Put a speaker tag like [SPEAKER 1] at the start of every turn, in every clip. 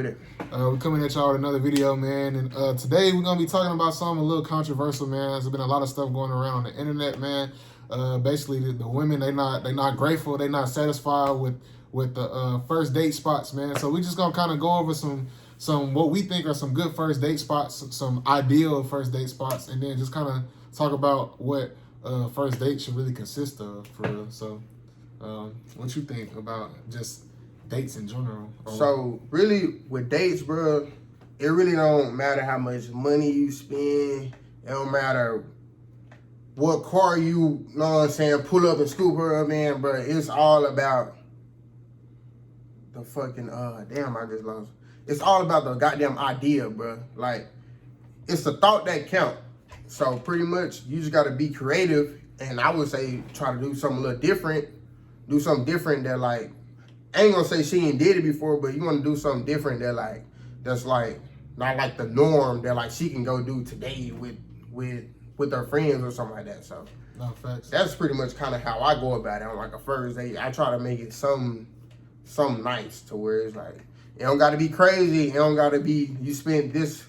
[SPEAKER 1] with it.
[SPEAKER 2] We're coming at y'all with another video, man. And today we're gonna be talking about something a little controversial, man. There's been a lot of stuff going around on the internet, man. Basically, the women they not grateful, they not satisfied with the first date spots, man. So we just gonna kind of go over some what we think are some good first date spots, some ideal first date spots, and then just kind of talk about what first date should really consist of, for real. So, what you think about just dates in general?
[SPEAKER 1] So really, with dates, bro, it really don't matter how much money you spend. It don't matter what car you know what I'm saying, pull up and scoop her up in, bro. It's all about the fucking damn, I just lost. It's all about the goddamn idea, bro. Like, it's the thought that count. So pretty much, you just gotta be creative, and I would say try to do something a little different. Do something different that, like, I ain't gonna say she ain't did it before, but you want to do something different that's like not like the norm that like she can go do today with her friends or something like that. So
[SPEAKER 2] no, facts.
[SPEAKER 1] That's pretty much kind of how I go about it on like a first date. I try to make it some nice to where it's like it don't got to be crazy. It don't got to be you spent this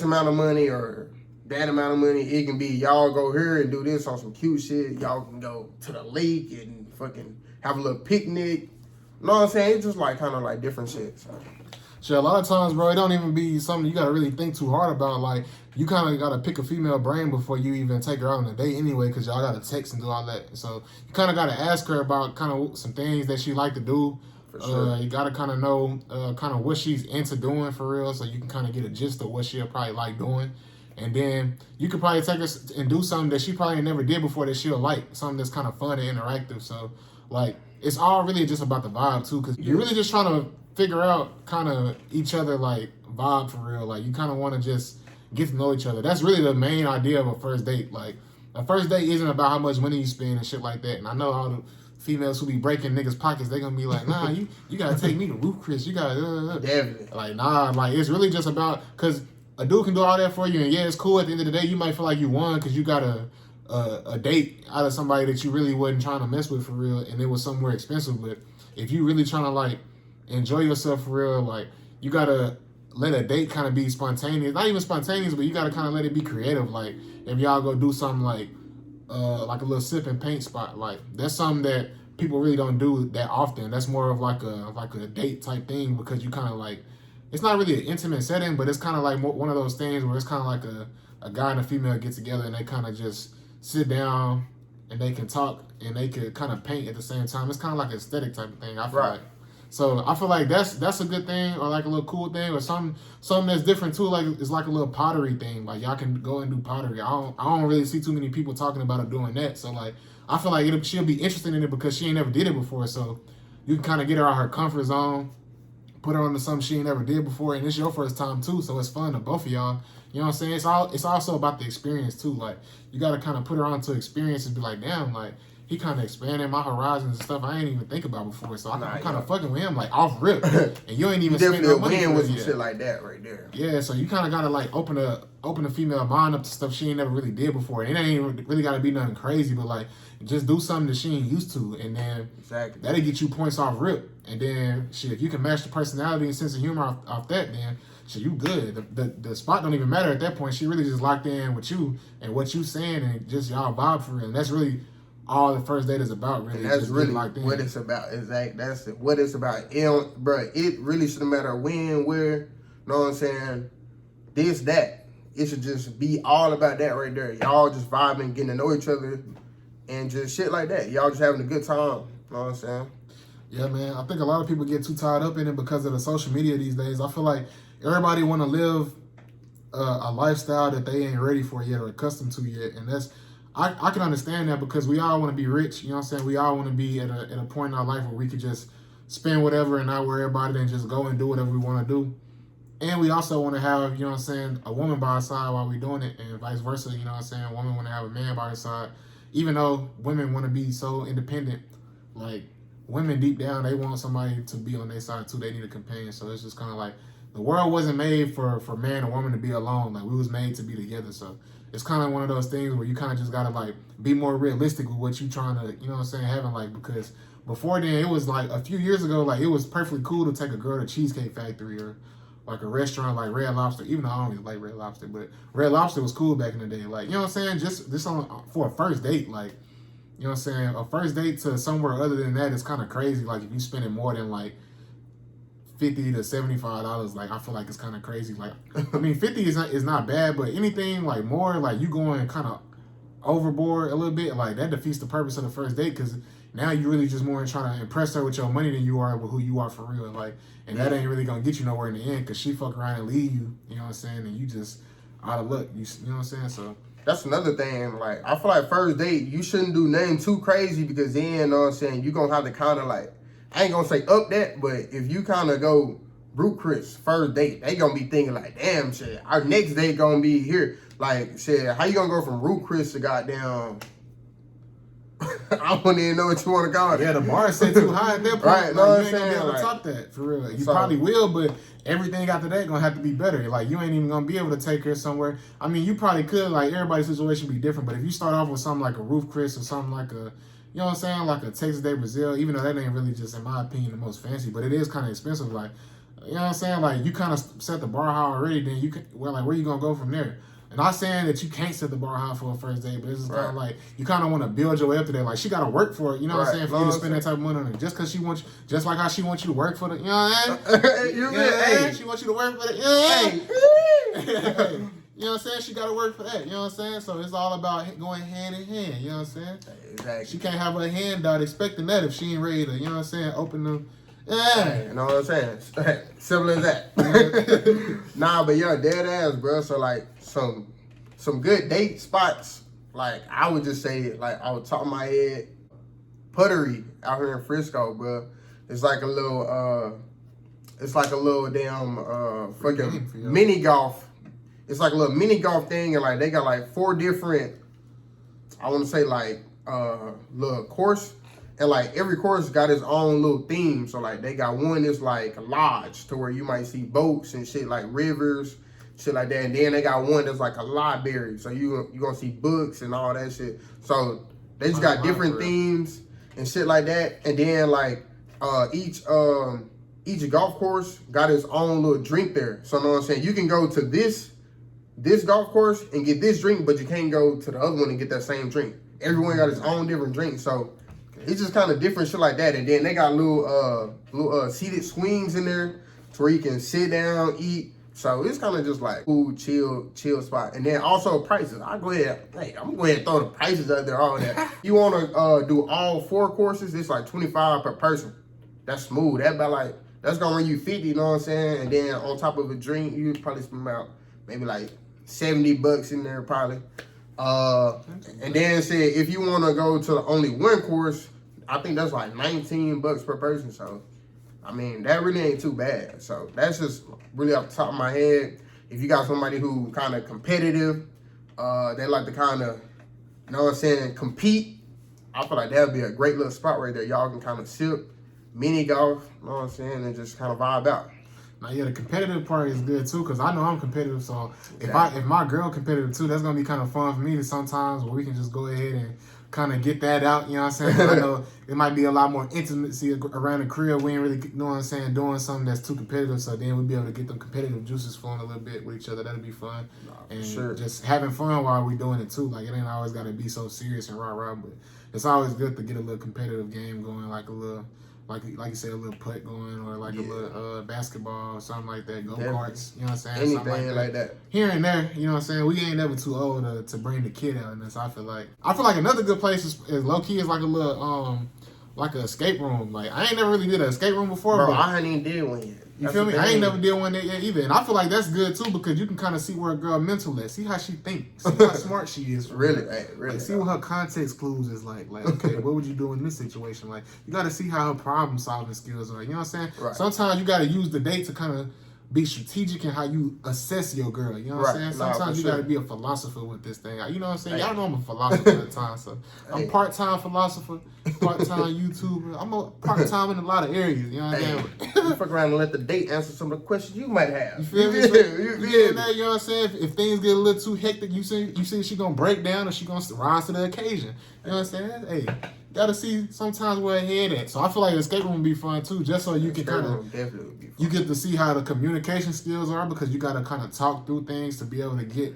[SPEAKER 1] amount of money or that amount of money. It can be y'all go here and do this on some cute shit. Y'all can go to the lake and fucking have a little picnic. You know what I'm saying? It's just like kind of like different shit. So.
[SPEAKER 2] Sure, a lot of times, bro, it don't even be something you gotta really think too hard about. Like, you kind of gotta pick a female brain before you even take her out on a date anyway, because y'all gotta text and do all that. So you kind of gotta ask her about kind of some things that she like to do.
[SPEAKER 1] For sure.
[SPEAKER 2] You gotta kind of know kind of what she's into doing for real, so you can kind of get a gist of what she'll probably like doing. And then you could probably take her and do something that she probably never did before that she'll like, something that's kind of fun and interactive. So, like, it's all really just about the vibe, too, because you're really just trying to figure out kind of each other, like, vibe for real. Like, you kind of want to just get to know each other. That's really the main idea of a first date. Like, a first date isn't about how much money you spend and shit like that. And I know all the females who be breaking niggas' pockets, they going to be like, nah, you got to take me to Ruth Chris. You got to...
[SPEAKER 1] Definitely.
[SPEAKER 2] Like, nah, like, it's really just about... Because a dude can do all that for you, and yeah, it's cool. At the end of the day, you might feel like you won because you got a date out of somebody that you really wasn't trying to mess with for real, and it was somewhere expensive. But if you really trying to like enjoy yourself for real, like you gotta let a date kind of be spontaneous. Not even spontaneous, but you gotta kind of let it be creative. Like if y'all go do something like a little sip and paint spot, like that's something that people really don't do that often. That's more of like a date type thing because you kind of like it's not really an intimate setting, but it's kind of like one of those things where it's kind of like a guy and a female get together and they kind of just sit down and they can talk and they could kind of paint at the same time. It's kind of like an aesthetic type of thing, I feel like. So I feel like that's a good thing, or like a little cool thing, or something that's different too. Like it's like a little pottery thing. Like y'all can go and do pottery. I don't really see too many people talking about it doing that. So like I feel like she'll be interested in it because she ain't never did it before. So you can kind of get her out her comfort zone, put her onto something she ain't never did before, and it's your first time too. So it's fun to both of y'all. You know what I'm saying? It's also about the experience too. Like you got to kind of put her onto experience and be like, damn, like he kind of expanded my horizons and stuff I ain't even think about before. So I'm kind of fucking with him like off rip, and you ain't even spend no money
[SPEAKER 1] with some shit like that right there.
[SPEAKER 2] Yeah, so you kind of gotta like open a female mind up to stuff she ain't never really did before. And it ain't really gotta be nothing crazy, but like just do something that she ain't used to, and then that'll get you points off rip. And then shit, if you can match the personality and sense of humor off that, then shit, you good. The spot don't even matter at that point. She really just locked in with you and what you saying and just y'all vibe for real. And that's really all the first date is about, really.
[SPEAKER 1] And that's really what it's about. Exactly. That's what it's about. It really shouldn't matter when, where, you know what I'm saying? This, that. It should just be all about that right there. Y'all just vibing, getting to know each other, and just shit like that. Y'all just having a good time. You know what I'm saying?
[SPEAKER 2] Yeah, man. I think a lot of people get too tied up in it because of the social media these days. I feel like everybody want to live a lifestyle that they ain't ready for yet or accustomed to yet, and that's I can understand that because we all want to be rich. You know what I'm saying? We all want to be at a point in our life where we could just spend whatever and not worry about it and just go and do whatever we want to do. And we also want to have, you know what I'm saying, a woman by our side while we're doing it, and vice versa. You know what I'm saying? Women want to have a man by her side, even though women want to be so independent. Like women deep down, they want somebody to be on their side too. They need a companion. So it's just kind of like the world wasn't made for man and woman to be alone. Like we was made to be together. So it's kind of one of those things where you kind of just got to like be more realistic with what you trying to, you know what I'm saying, having like, because before then, it was like a few years ago, like it was perfectly cool to take a girl to Cheesecake Factory or like a restaurant like Red Lobster. Even though I don't really like Red Lobster, but Red Lobster was cool back in the day. Like, you know what I'm saying? Just on for a first date, like, you know what I'm saying? A first date to somewhere other than that is kind of crazy. Like, if you spend it more than like $50 to $75, like I feel like it's kind of crazy. Like, I mean, 50 is not bad, but anything like more, like you going kind of overboard a little bit, like that defeats the purpose of the first date, because now you really just more trying to impress her with your money than you are with who you are for real. Like, and that ain't really gonna get you nowhere in the end, because she fuck around and leave you. You know what I'm saying? And you just out of luck. You know what I'm saying? So
[SPEAKER 1] that's another thing. Like, I feel like first date, you shouldn't do nothing too crazy, because then, you know what I'm saying, you gonna have to kind of like, I ain't gonna say up that, but if you kind of go Root Chris first date, they gonna be thinking like, damn shit, our next date gonna be here. Like, shit, how you gonna go from Root Chris to goddamn I don't even know what you want to call it.
[SPEAKER 2] Yeah, the bar is set too high at that point.
[SPEAKER 1] Right,
[SPEAKER 2] like,
[SPEAKER 1] no,
[SPEAKER 2] you ain't gonna be able to top that for real. You probably will, but everything after that gonna have to be better. Like, you ain't even gonna be able to take her somewhere. I mean, you probably could. Like, everybody's situation be different, but if you start off with something like a Roof Chris or something like a, you know what I'm saying, like a Texas Day Brazil, even though that ain't really just, in my opinion, the most fancy, but it is kind of expensive. Like, you know what I'm saying? Like, you kind of set the bar high already, then you can, well, like, where you gonna go from there? And not saying that you can't set the bar high for a first date, but it's just kind of like, you kind of want to build your way up to that. Like, she got to work for it, you know what I'm saying, for you to spend that type of money on it. Just because she wants you, just like how she wants you to work for the, you know what I'm saying?
[SPEAKER 1] Hey.
[SPEAKER 2] She wants you to work for the, you know what I'm saying? You know what I'm saying? She got to work for that, you know what I'm saying? So it's all about going hand in hand, you know what I'm saying?
[SPEAKER 1] Exactly.
[SPEAKER 2] She can't have her hand out expecting that if she ain't ready to, you know what I'm saying, open the,
[SPEAKER 1] you know what I'm saying? Simple as that. Nah, but yeah, dead ass, bro. So like some good date spots. Like, I would just say, like, I would top of my head, Puttery out here in Frisco, bro. It's like a little damn fucking mini golf. It's like a little mini golf thing, and like they got like 4 different, I want to say like little course. And like every course got its own little theme. So like they got one that's like a lodge, to where you might see boats and shit, like rivers, shit like that. And then they got one that's like a library. So you gonna see books and all that shit. So they just got different themes and shit like that. And then like each golf course got its own little drink there. So you know what I'm saying? You can go to this golf course and get this drink, but you can't go to the other one and get that same drink. Everyone got its own different drink. So it's just kind of different shit like that. And then they got little seated swings in there to where you can sit down, eat. So it's kind of just like cool, chill spot. And then also prices. I'm going to go ahead and throw the prices out there, all that. You want to do all 4 courses, it's like $25 per person. That's smooth. That's going to run you $50, you know what I'm saying? And then on top of a drink, you probably spend about maybe like $70 in there probably. And then said if you want to go to only one course, I think that's like $19 per person. So, I mean, that really ain't too bad. So that's just really off the top of my head. If you got somebody who kind of competitive, they like to kind of, you know what I'm saying, compete, I feel like that would be a great little spot right there. Y'all can kind of sip, mini golf, you know what I'm saying, and just kind of vibe out.
[SPEAKER 2] Now, yeah, the competitive part is good too, because I know I'm competitive. So if my girl competitive too, that's gonna be kind of fun for me to sometimes where we can just go ahead and kind of get that out. You know what I'm saying? I know it might be a lot more intimacy around the crib. We ain't really, you know what I'm saying, doing something that's too competitive. So then we'll be able to get them competitive juices flowing a little bit with each other. That'll be fun. And just having fun while we doing it too. Like, it ain't always got to be so serious and rah-rah, but it's always good to get a little competitive game going, like a little, like you said, a little putt going, or like a little basketball or something like that, go-karts, you know what I'm saying?
[SPEAKER 1] Anything like that.
[SPEAKER 2] Here and there, you know what I'm saying? We ain't never too old to bring the kid out in this, I feel like. Another good place is low-key is like a little, like an escape room. Like, I ain't never really did an escape room before.
[SPEAKER 1] Bro,
[SPEAKER 2] but
[SPEAKER 1] I ain't even did one yet.
[SPEAKER 2] You feel me? I ain't never did one yet either. And I feel like that's good too, because you can kind of see where a girl mental is. See how she thinks. See how smart she is.
[SPEAKER 1] Really.
[SPEAKER 2] Like, see what her context clues is like. Like, okay, what would you do in this situation? Like, you got to see how her problem solving skills are. You know what I'm saying? Right. Sometimes you got to use the date to kind of be strategic in how you assess your girl. You know what I'm saying? Sometimes you got to be a philosopher with this thing. You know what I'm saying? Y'all know I'm a philosopher at the time. So I'm part-time philosopher, part-time YouTuber. I'm a part-time in a lot of areas. You know what I'm saying?
[SPEAKER 1] You fuck around and let the date answer some of the questions you might have.
[SPEAKER 2] You feel me? You know what I'm saying? If things get a little too hectic, you see she gonna break down or she gonna rise to the occasion. You know what I'm saying? Hey, gotta see sometimes where her head at. So I feel like the escape room would be fun too, just so you can kind of you get to see how the communication skills are, because you gotta kind of talk through things to be able to get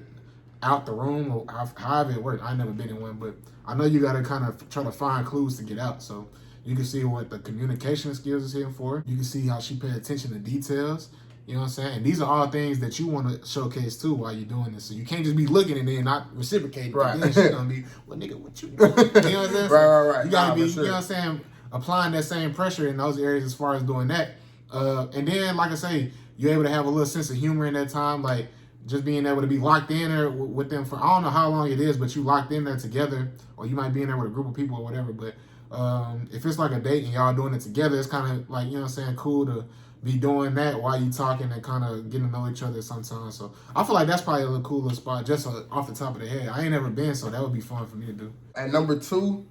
[SPEAKER 2] out the room, or however it works. I've never been in one, but I know you gotta kind of try to find clues to get out. So you can see what the communication skills is here for. You can see how she paid attention to details. You know what I'm saying? And these are all things that you want to showcase too while you're doing this. So you can't just be looking and then not reciprocating.
[SPEAKER 1] Right.
[SPEAKER 2] Then she's gonna be, well, nigga, what you doing? You know what I'm saying?
[SPEAKER 1] Right.
[SPEAKER 2] You gotta be, sure. You know what I'm saying, applying that same pressure in those areas as far as doing that. And then, like I say, you're able to have a little sense of humor in that time, like just being able to be locked in there with them for, I don't know how long it is, but you locked in there together, or you might be in there with a group of people or whatever. But if it's like a date and y'all doing it together, it's kind of like, you know what I'm saying, cool to be doing that while you talking and kind of getting to know each other sometimes. So I feel like that's probably a little cool little spot just off the top of the head. I ain't never been, so that would be fun for me to do.
[SPEAKER 1] At number 2,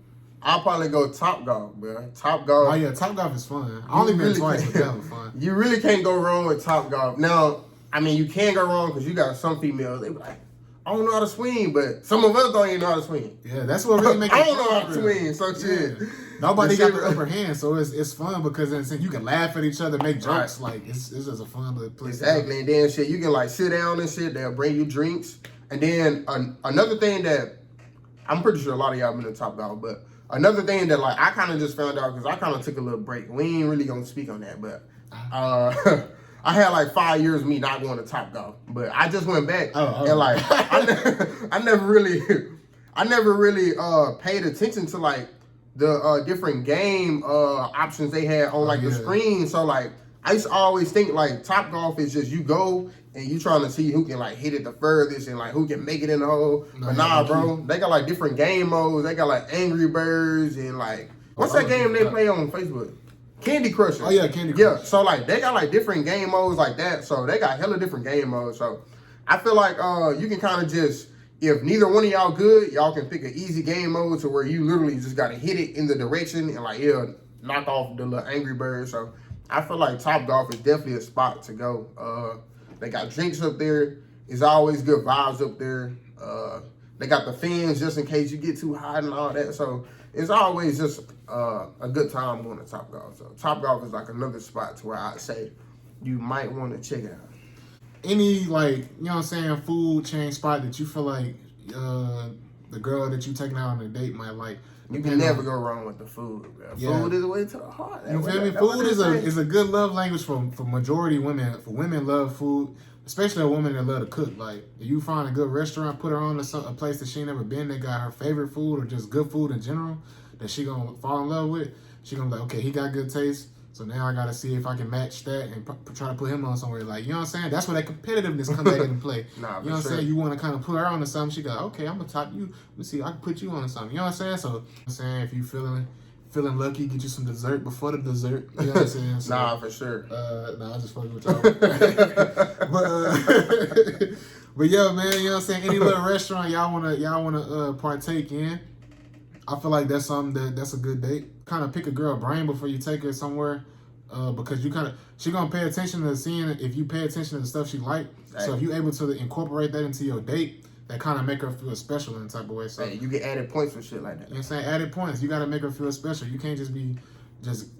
[SPEAKER 1] I'll probably go Topgolf, bro. Topgolf.
[SPEAKER 2] Oh yeah, Topgolf is fun. I only been twice, but that was fun.
[SPEAKER 1] You really can't go wrong with Topgolf. Now, I mean, you can go wrong because you got some females, they be like, I don't know how to swing, but some of us don't even know how to swing.
[SPEAKER 2] Yeah, that's what really makes it
[SPEAKER 1] I don't know how to swing, so shit.
[SPEAKER 2] Yeah. Nobody got the upper hand, so it's fun because then you can laugh at each other, make jokes. Right. Like it's just a fun little place.
[SPEAKER 1] Exactly, and then shit, you can like sit down and shit. They'll bring you drinks, and then another thing that I'm pretty sure a lot of y'all been to Topgolf, but another thing that like I kind of just found out because I kind of took a little break. We ain't really gonna speak on that, but I had like 5 years of me not going to Topgolf, but I just went back and like I never really paid attention to like the different game options they had on like the screen. So like I used to always think like Topgolf is just you go and you trying to see who can like hit it the furthest and like who can make it in the hole. But nah, bro, they got like different game modes. They got like Angry Birds and like what's that game they play on Facebook? Candy Crush.
[SPEAKER 2] Oh yeah, Candy Crush.
[SPEAKER 1] Yeah, so like they got like different game modes like that. So they got hella different game modes. So I feel like you can kind of just, if neither one of y'all good, y'all can pick an easy game mode to where you literally just gotta hit it in the direction and like knock off the little Angry Bird. So I feel like Topgolf is definitely a spot to go. They got drinks up there. It's always good vibes up there. They got the fans just in case you get too hot and all that. So it's always just a good time going to Topgolf. So Topgolf is like another spot to where I'd say you might want to check it out.
[SPEAKER 2] Any like, you know what I'm saying, food chain spot that you feel like the girl that you taking out on a date might like?
[SPEAKER 1] You can never go wrong with the food, bro.
[SPEAKER 2] Yeah.
[SPEAKER 1] Food is the way to the heart.
[SPEAKER 2] You feel me? Food is a good love language for majority women. For women love food, especially a woman that love to cook. Like, if you find a good restaurant, put her on to a place that she ain't never been, that got her favorite food or just good food in general, that she gonna fall in love with. She gonna be like, okay, he got good taste, so now I gotta see if I can match that and try to put him on somewhere. Like, you know what I'm saying? That's where that competitiveness comes back into play.
[SPEAKER 1] Nah,
[SPEAKER 2] you know what I'm saying? You want to kind of put her on to something. She go, okay, I'm gonna top you. Let me see, I can put you on something. You know what I'm saying? So, I'm saying, if you feeling lucky, get you some dessert before the dessert. You know what I'm saying? So,
[SPEAKER 1] nah, for sure.
[SPEAKER 2] Nah, I just fucking with y'all. but yeah, man, you know what I'm saying? Any little restaurant y'all wanna partake in, I feel like that's something that's a good date. Kind of pick a girl brain before you take her somewhere, because she gonna pay attention to seeing if you pay attention to the stuff she like. Hey. So if you able to incorporate that into your date, that kind of make her feel special in a type of way. So
[SPEAKER 1] hey, you get added points for shit like that.
[SPEAKER 2] You know what I'm saying? Added points. You gotta make her feel special. You can't just be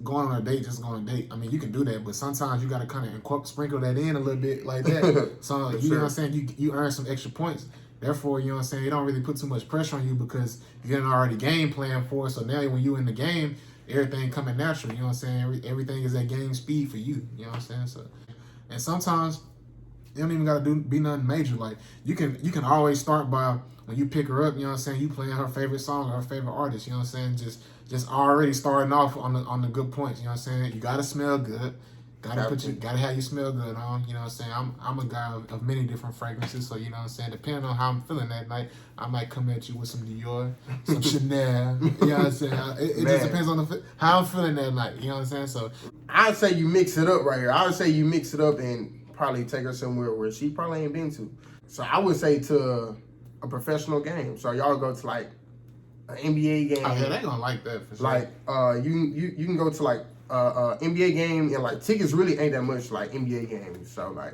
[SPEAKER 2] going on a date, just going on a date. I mean, you can do that, but sometimes you gotta kind of sprinkle that in a little bit like that. So you know what I'm saying? You earn some extra points. Therefore, you know what I'm saying, you don't really put too much pressure on you because you didn't already game plan for it. So now when you in the game, everything coming natural. You know what I'm saying? Everything is at game speed for you. You know what I'm saying? So, and sometimes you don't even gotta be nothing major. Like you can always start by when you pick her up. You know what I'm saying? You playing her favorite song or her favorite artist. You know what I'm saying? Just already starting off on the good points. You know what I'm saying? You gotta smell good. Gotta have you smell good on. You know what I'm saying? I'm a guy of many different fragrances, so you know what I'm saying? Depending on how I'm feeling that night, I might come at you with some Dior, some Chanel. You know what I'm saying? It just depends on how I'm feeling that night. You know what I'm saying? So
[SPEAKER 1] I'd say you mix it up right here. I would say you mix it up and probably take her somewhere where she probably ain't been to. So I would say to a professional game. So y'all go to like an NBA game.
[SPEAKER 2] Oh yeah, they gonna like that for sure.
[SPEAKER 1] Like you can go to like NBA game and like tickets really ain't that much like NBA games, so like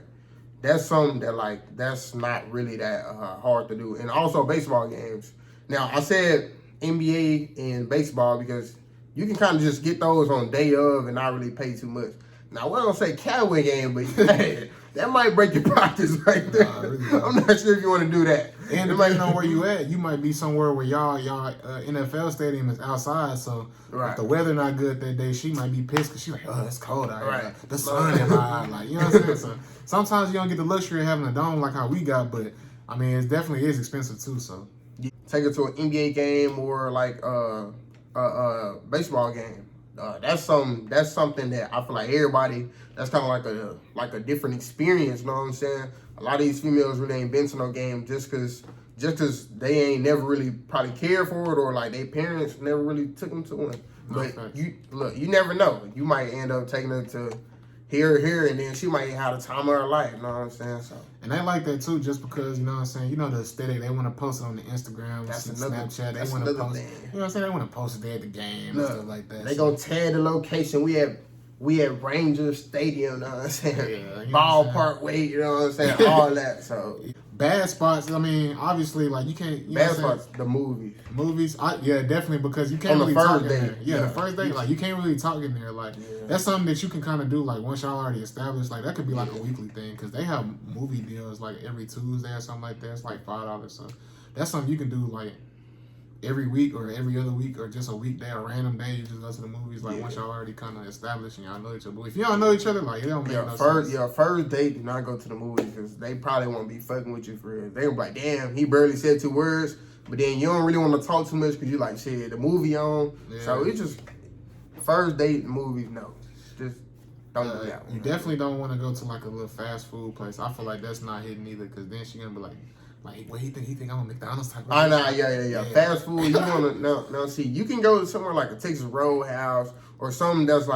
[SPEAKER 1] that's something that like that's not really that hard to do. And also baseball games. Now I said NBA and baseball because you can kind of just get those on day of and not really pay too much. Now, I don't say Cowboy game, but hey, that might break your pockets right there.
[SPEAKER 2] Nah, really
[SPEAKER 1] I'm not sure if you want to do that.
[SPEAKER 2] And depending on where you at, you might be somewhere where y'all NFL stadium is outside. So
[SPEAKER 1] Right.
[SPEAKER 2] if the weather not good that day, she might be pissed because she's like, oh, it's cold out here.
[SPEAKER 1] Right.
[SPEAKER 2] Like, the sun in my eye. Like, you know what I'm saying? So sometimes you don't get the luxury of having a dome like how we got, but I mean, it definitely is expensive too. So
[SPEAKER 1] Take it to an NBA game or like baseball game. That's something that I feel like everybody. That's kind of like a different experience. You know what I'm saying? A lot of these females really ain't been to no game just cause they ain't never really probably cared for it or like their parents never really took them to one. But you never know. You might end up taking her to here, and then she might have the time of her life. You know what I'm saying? So.
[SPEAKER 2] And they like that too, just because, you know what I'm saying, you know the aesthetic, they want to post it on the Instagram,
[SPEAKER 1] That's
[SPEAKER 2] Snapchat,
[SPEAKER 1] that's
[SPEAKER 2] they want to
[SPEAKER 1] another
[SPEAKER 2] post,
[SPEAKER 1] thing.
[SPEAKER 2] you know what I'm saying, they want to post it there at the game and stuff like that.
[SPEAKER 1] They gonna tag the location. We at Rangers Stadium, you know what I'm saying?
[SPEAKER 2] Yeah, you know what I'm
[SPEAKER 1] Ballpark weight, you know what I'm saying? All that. So
[SPEAKER 2] bad spots, I mean, obviously, like you can't, you know
[SPEAKER 1] bad
[SPEAKER 2] what I'm saying?
[SPEAKER 1] spots, the movies.
[SPEAKER 2] Movies, yeah, definitely, because you can't
[SPEAKER 1] On the
[SPEAKER 2] really
[SPEAKER 1] first
[SPEAKER 2] talk in
[SPEAKER 1] date,
[SPEAKER 2] there. Yeah,
[SPEAKER 1] yeah.
[SPEAKER 2] the first date, like you can't really talk in there. Like that's something that you can kind of do. Like once y'all already established, like that could be like a weekly thing because they have movie deals like every Tuesday or something like that. It's like $5. So that's something you can do like every week or every other week or just a weekday or random day. You just go to the movies like once y'all already kind of established and y'all know each other. But if y'all know each other, like it don't make no sense.
[SPEAKER 1] First date, do not go to the movies because they probably won't be fucking with you for real. They gonna be like, damn, he barely said 2 words, but then you don't really want to talk too much because you like, shit, the movie on.
[SPEAKER 2] Yeah.
[SPEAKER 1] So it's just first date movies, no, just don't do that one.
[SPEAKER 2] You definitely don't want to go to like a little fast food place. I feel like that's not hitting either because then she gonna be like, what he think I'm a McDonald's type of
[SPEAKER 1] I know, yeah. Fast food, you wanna now see, you can go to somewhere like a Texas Roadhouse or something that's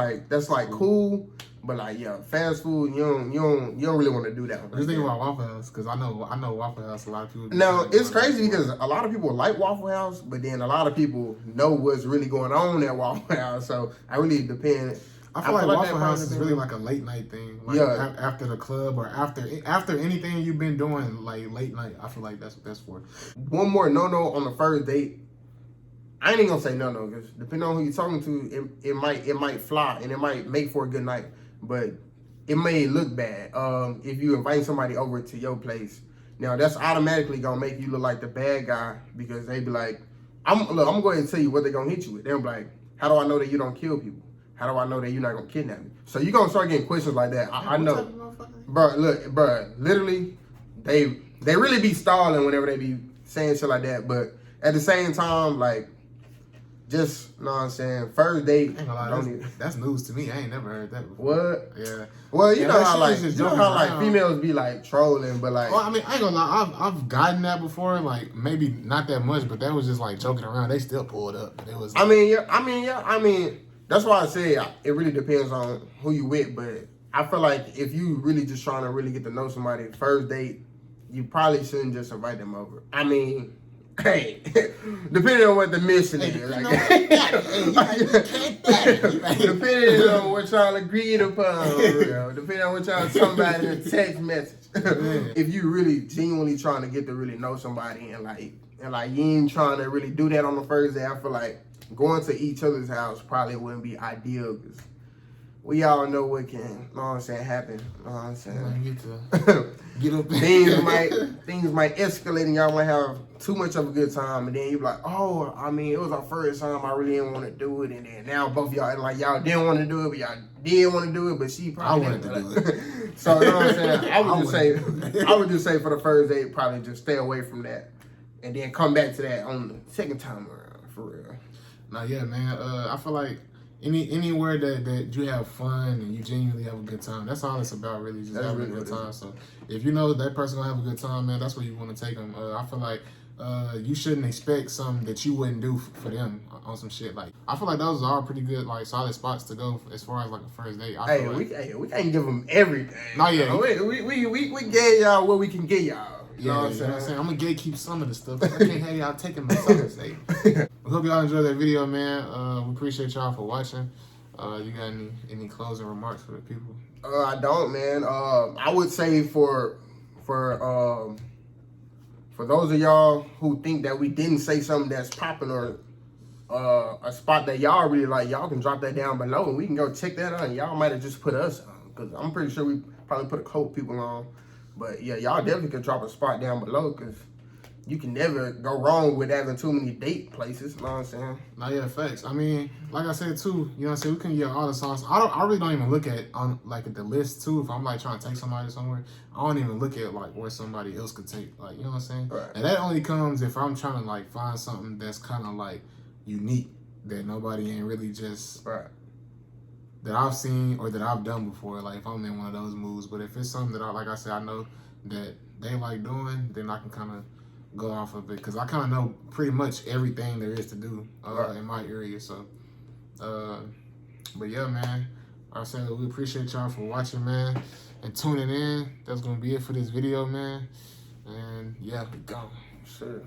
[SPEAKER 1] cool, but like fast food, you don't really want to do that one.
[SPEAKER 2] Just think about Waffle House because I know Waffle House. A lot of people.
[SPEAKER 1] Now it's crazy because a lot of people like Waffle House, but then a lot of people know what's really going on at Waffle House. So I really depend.
[SPEAKER 2] I feel like Waffle House is really like a late night thing. Like after the club or after anything you've been doing like late night. I feel like that's what that's for.
[SPEAKER 1] One more no on the first date. I ain't even gonna say no because depending on who you're talking to, it might fly and it might make for a good night, but it may look bad. If you invite somebody over to your place, now that's automatically gonna make you look like the bad guy because they be like, I'm going to tell you what they're gonna hit you with. They're like, how do I know that you don't kill people? How do I know that you're not gonna kidnap me? So you're gonna start getting questions like that. I know, bro. Look, bro. Literally, they really be stalling whenever they be saying shit like that. But at the same time, like, just you know what I'm saying. First date,
[SPEAKER 2] that's news to me. I ain't never heard that before.
[SPEAKER 1] What?
[SPEAKER 2] Yeah.
[SPEAKER 1] Well, you know how females be like trolling, but like.
[SPEAKER 2] Well, I mean, I ain't gonna lie. I've gotten that before. Like maybe not that much, but that was just like joking around. They still pulled up, but it was. Like,
[SPEAKER 1] I mean. That's why I say it really depends on who you with, but I feel like if you really just trying to really get to know somebody first date, you probably shouldn't just invite them over. I mean, hey, depending on what the mission is. Depending on what y'all agreed upon, depending on what y'all talking about in a text message. If you really genuinely trying to get to really know somebody and you ain't trying to really do that on the first day, I feel like going to each other's house probably wouldn't be ideal because we all know what can, you know what I'm saying, happen. You know what I'm saying?
[SPEAKER 2] Get up
[SPEAKER 1] things might escalate and y'all might have too much of a good time and then you be like, oh, I mean, it was our first time, I really didn't want to do it, and then now both of y'all like y'all didn't want to do it, but y'all did want to do it, but she probably
[SPEAKER 2] wanted to do it.
[SPEAKER 1] So you know what I'm saying? I would just say for the first date, probably just stay away from that and then come back to that on the second time around, for real.
[SPEAKER 2] Now, yeah, man. I feel like anywhere that you have fun and you genuinely have a good time, that's all it's about, really. Just having a good time. So if you know that person gonna have a good time, man, that's where you want to take them. I feel like you shouldn't expect something that you wouldn't do for them on some shit. Like I feel like those are all pretty good, like solid spots to go as far as like a first date.
[SPEAKER 1] We can't give them everything.
[SPEAKER 2] No, yeah.
[SPEAKER 1] We gave y'all what we can give y'all. You know what I'm saying?
[SPEAKER 2] I'm gonna gatekeep some of the stuff. I can't have y'all taking my service. We hope y'all enjoyed that video, man. We appreciate y'all for watching. You got any closing remarks for the people?
[SPEAKER 1] I don't, man. I would say for those of y'all who think that we didn't say something that's popping or a spot that y'all really like, y'all can drop that down below and we can go check that out. Y'all might have just put us on, because I'm pretty sure we probably put a couple people on. But yeah, y'all definitely can drop a spot down below, because you can never go wrong with having too many date places. You know what I'm saying?
[SPEAKER 2] Nah, yeah, facts. I mean, like I said too, you know what I'm saying, we can get all the songs. I really don't even look at on like the list too. If I'm like trying to take somebody somewhere, I don't even look at like where somebody else could take. Like, you know what I'm saying?
[SPEAKER 1] Right.
[SPEAKER 2] And that only comes if I'm trying to like find something that's kind of like unique that nobody ain't really just
[SPEAKER 1] Right.
[SPEAKER 2] that I've seen or that I've done before. Like if I'm in one of those moves, but if it's something that like I said, I know that they like doing, then I can kind of go off of it, because I kind of know pretty much everything there is to do in my area. So, but yeah, man, like I said, we appreciate y'all for watching, man, and tuning in. That's gonna be it for this video, man. And yeah, we gone.
[SPEAKER 1] Sure.